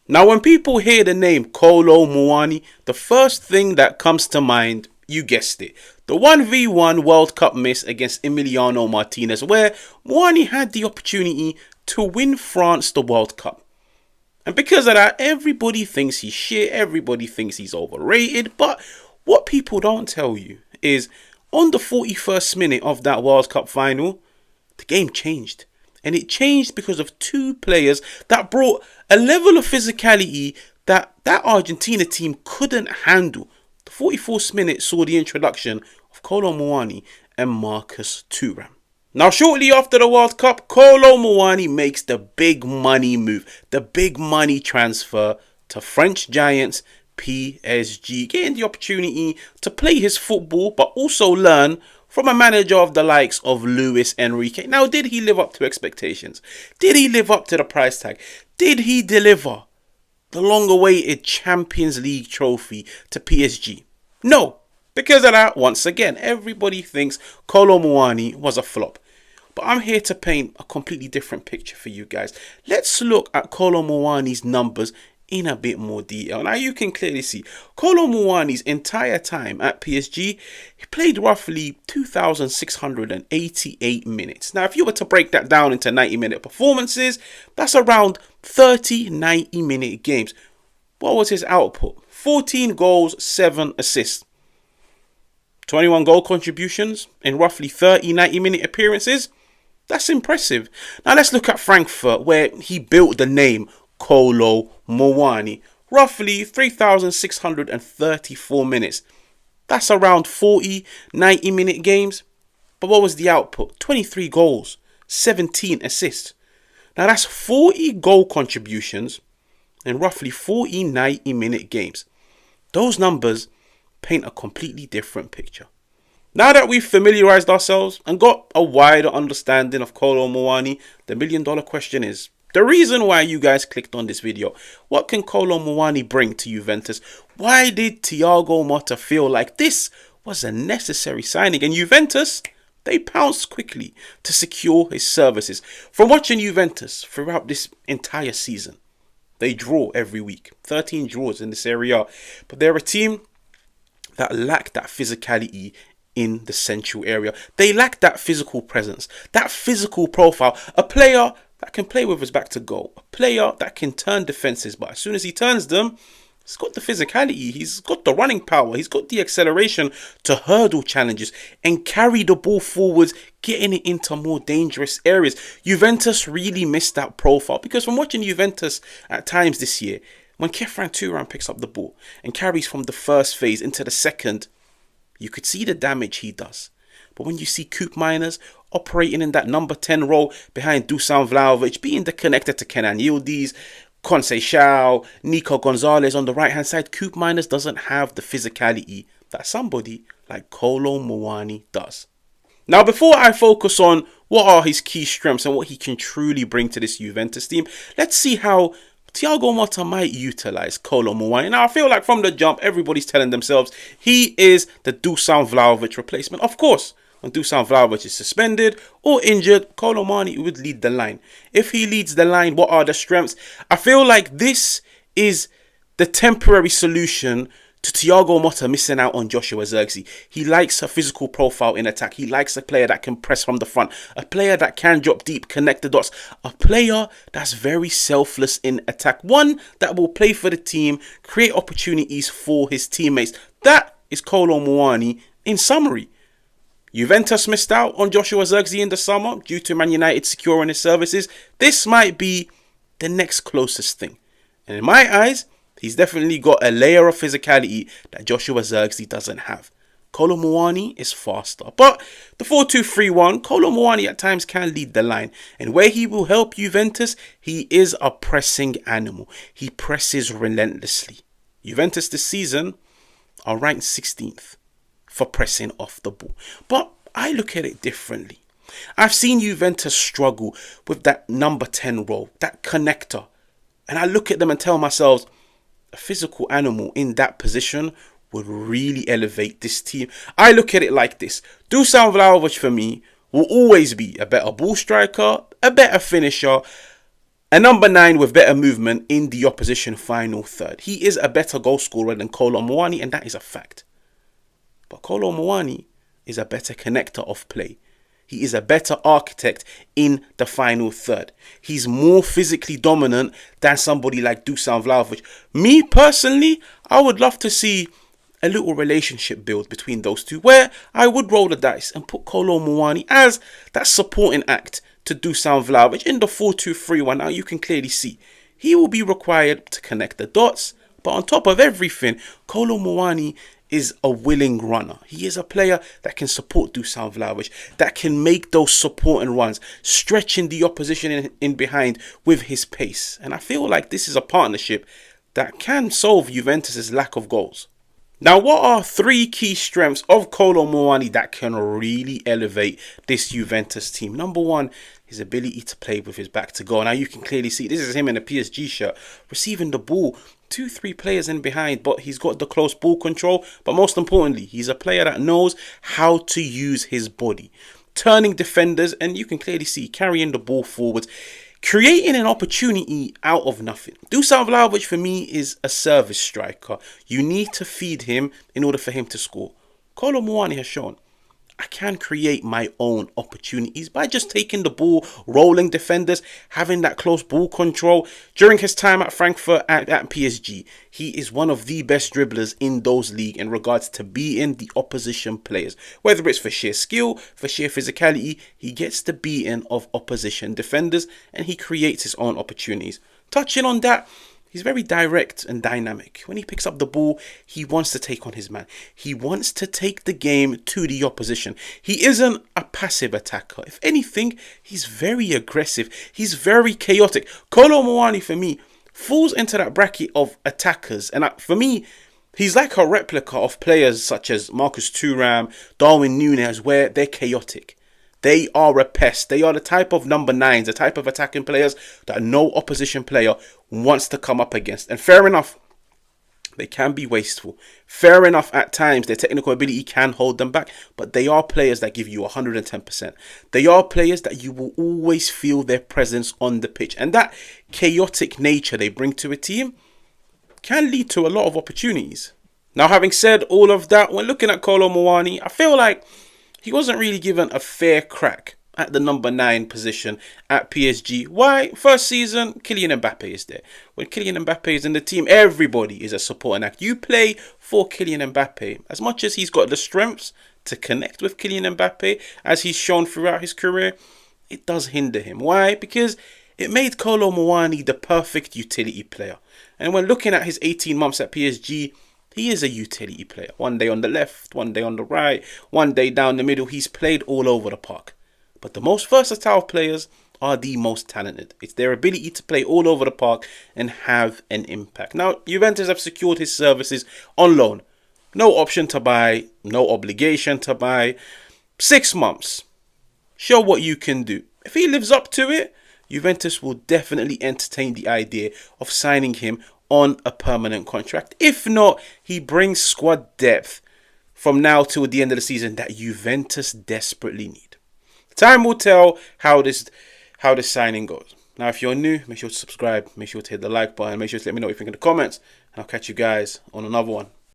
Now, when people hear the name Kolo Muani, the first thing that comes to mind, you guessed it, the 1v1 World Cup miss against Emiliano Martinez, where Muani had the opportunity to win France the World Cup. And because of that, everybody thinks he's shit, everybody thinks he's overrated. But what people don't tell you is on the 41st minute of that World Cup final, the game changed. And it changed because of two players that brought a level of physicality that Argentina team couldn't handle. The 44th minute saw the introduction of Kolo Muani and Marcus Thuram. Now, shortly after the World Cup, Kolo Muani makes the big money move, the big money transfer to French giants PSG, getting the opportunity to play his football but also learn from a manager of the likes of Luis Enrique. Now, did he live up to expectations? Did he live up to the price tag? Did he deliver the long-awaited Champions League trophy to PSG? No. Because of that, once again, everybody thinks Kolo Muani was a flop. But I'm here to paint a completely different picture for you guys. Let's look at Kolo Muani's numbers in a bit more detail. Now, you can clearly see Kolo Muani's entire time at PSG, he played roughly 2,688 minutes. Now, if you were to break that down into 90-minute performances, that's around 30 90-minute games. What was his output? 14 goals, 7 assists. 21 goal contributions in roughly 30 90-minute appearances. That's impressive. Now, let's look at Frankfurt, where he built the name Kolo Muani. Roughly 3,634 minutes. That's around 40 90-minute games. But what was the output? 23 goals, 17 assists. Now, that's 40 goal contributions in roughly 40 90-minute games. Those numbers paint a completely different picture. Now that we've familiarized ourselves and got a wider understanding of Kolo Muani, the million-dollar question is, the reason why you guys clicked on this video, what can Kolo Muani bring to Juventus? Why did Thiago Motta feel like this was a necessary signing? And Juventus, they pounced quickly to secure his services. From watching Juventus throughout this entire season, they draw every week, 13 draws in this area, but they're a team that lack that physicality in the central area. They lack that physical presence, that physical profile, a player that can play with his back to goal, a player that can turn defenses, but as soon as he turns them, he's got the physicality, he's got the running power, he's got the acceleration to hurdle challenges and carry the ball forwards, getting it into more dangerous areas. Juventus really missed that profile, because from watching Juventus at times this year, when Kefran Turan picks up the ball and carries from the first phase into the second, you could see the damage he does. But when you see Koop Miners operating in that number 10 role behind Dusan Vlahovic, being the connector to Kenan Yildiz, Conceição, Nico Gonzalez on the right hand side, Koop Miners doesn't have the physicality that somebody like Kolo Muani does. Now, before I focus on what are his key strengths and what he can truly bring to this Juventus team, let's see how Thiago Motta might utilize Kolo Muani. Now, I feel like from the jump, everybody's telling themselves he is the Dusan Vlahovic replacement. Of course, when Dusan Vlahovic is suspended or injured, Kolo Muani would lead the line. If he leads the line, what are the strengths? I feel like this is the temporary solution to Thiago Motta missing out on Joshua Zirkzee. He likes a physical profile in attack. He likes a player that can press from the front, a player that can drop deep, connect the dots, a player that's very selfless in attack, one that will play for the team, create opportunities for his teammates. That is Kolo Muani in summary. Juventus missed out on Joshua Zirkzee in the summer due to Man United securing his services. This might be the next closest thing. And in my eyes, he's definitely got a layer of physicality that Joshua Zirkzee doesn't have. Kolo Muani is faster. But the 4-2-3-1, Kolo Muani at times can lead the line. And where he will help Juventus, he is a pressing animal. He presses relentlessly. Juventus this season are ranked 16th for pressing off the ball. But I look at it differently. I've seen Juventus struggle with that number 10 role, that connector. And I look at them and tell myself, a physical animal in that position would really elevate this team. I look at it like this. Dusan Vlahovic for me will always be a better ball striker, a better finisher, A number 9 with better movement in the opposition final third. He is a better goal scorer than Kolo Muani, and that is a fact. But Kolo Muani is a better connector of play. He is a better architect in the final third. He's more physically dominant than somebody like Dusan Vlahovic. Me personally, I would love to see a little relationship build between those two, where I would roll the dice and put Kolo Muani as that supporting act to Dusan Vlahovic in the 4-2-3-1. Now you can clearly see he will be required to connect the dots, but on top of everything, Kolo Muani is a willing runner. He is a player that can support Dusan Vlahovic, that can make those supporting runs, stretching the opposition in behind with his pace. And I feel like this is a partnership that can solve Juventus' lack of goals. Now, what are 3 key strengths of Kolo Muani that can really elevate this Juventus team? Number 1, his ability to play with his back to goal. Now, you can clearly see this is him in a PSG shirt, receiving the ball 2-3 players in behind, but he's got the close ball control. But most importantly, he's a player that knows how to use his body, turning defenders, and you can clearly see carrying the ball forwards, creating an opportunity out of nothing. Dusan Vlahovic for me is a service striker. You need to feed him in order for him to score. Kolo Muani has shown I can create my own opportunities by just taking the ball, rolling defenders, having that close ball control. During his time at Frankfurt at PSG, he is one of the best dribblers in those leagues in regards to beating the opposition players. Whether it's for sheer skill, for sheer physicality, he gets the beating of opposition defenders and he creates his own opportunities. Touching on that, he's very direct and dynamic. When he picks up the ball, he wants to take on his man. He wants to take the game to the opposition. He isn't a passive attacker. If anything, he's very aggressive. He's very chaotic. Kolo Muani, for me, falls into that bracket of attackers. And for me, he's like a replica of players such as Marcus Thuram, Darwin Núñez, where they're chaotic. They are a pest. They are the type of number 9s, the type of attacking players that no opposition player wants to come up against. And fair enough, they can be wasteful. Fair enough, at times, their technical ability can hold them back. But they are players that give you 110%. They are players that you will always feel their presence on the pitch. And that chaotic nature they bring to a team can lead to a lot of opportunities. Now, having said all of that, when looking at Kolo Muani, I feel like he wasn't really given a fair crack at the number 9 position at PSG. Why? First season, Kylian Mbappe is there. When Kylian Mbappe is in the team, everybody is a supporting act. You play for Kylian Mbappe. As much as he's got the strengths to connect with Kylian Mbappe, as he's shown throughout his career, it does hinder him. Why? Because it made Kolo Muani the perfect utility player. And when looking at his 18 months at PSG, he is a utility player. One day on the left, one day on the right, one day down the middle. He's played all over the park. But the most versatile players are the most talented. It's their ability to play all over the park and have an impact. Now, Juventus have secured his services on loan. No option to buy, no obligation to buy. 6 months. Show what you can do. If he lives up to it, Juventus will definitely entertain the idea of signing him on a permanent contract. If not, he brings squad depth from now till the end of the season that Juventus desperately need. Time will tell how this signing goes. Now, if you're new, make sure to subscribe, make sure to hit the like button, make sure to let me know what you think in the comments, and I'll catch you guys on another one.